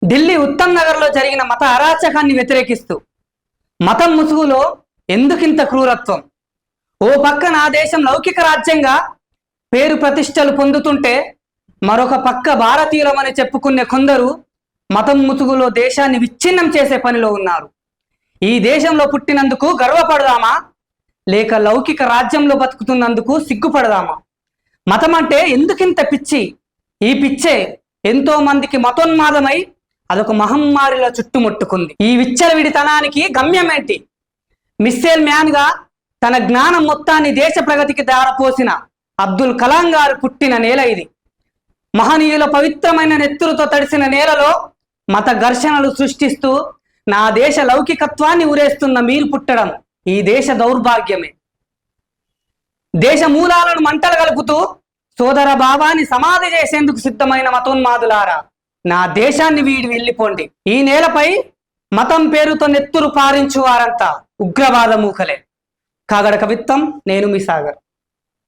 ఢిల్లీ ఉత్తమ్ నగర్లో జరిగిన మత అరాచకాన్ని వ్యతిరేకిస్తూ మతం ముసుగులో ఎందుకింత క్రూరత్వం? ఓ పక్క నా దేశం లౌకిక రాజ్యంగా పేరు ప్రతిష్టలు పొందుతుంటే, మరొక పక్క భారతీయులమని చెప్పుకునే కొందరు మతం ముసుగులో దేశాన్ని విచ్ఛిన్నం చేసే పనిలో ఉన్నారు. ఈ దేశంలో పుట్టినందుకు గర్వపడదామా, లేక లౌకిక రాజ్యంలో బతుకుతున్నందుకు సిగ్గుపడదామా? మతం అంటే ఎందుకింత పిచ్చి? ఈ పిచ్చే ఎంతో మందికి మతోన్మాదమై అదొక మహమ్మారిలో చుట్టుముట్టుకుంది. ఈ విచ్చలవిడితనానికి గమ్యం ఏంటి? మిస్సైల్ మ్యాన్ గా తన జ్ఞానం మొత్తాన్ని దేశ ప్రగతికి దారపోసిన అబ్దుల్ కలాం గారు పుట్టిన నేల ఇది. మహనీయుల పవిత్రమైన నెత్తురుతో తడిసిన నేలలో మత ఘర్షణలు సృష్టిస్తూ నా దేశ లౌకికత్వాన్ని ఊరేస్తున్న మీరు పుట్టడం ఈ దేశ దౌర్భాగ్యమే. దేశ మూలాలను మంటలు కలుపుతూ సోదర భావాన్ని సమాధి చేసేందుకు సిద్ధమైన మతోన్మాదులారా, నా దేశాన్ని వీడి వెళ్ళిపోండి. ఈ నేలపై మతం పేరుతో నెత్తురు పారించు వారంతా ఉగ్రవాద మూకలే. కాగడ కవిత్వం, నేను మీ సాగర్.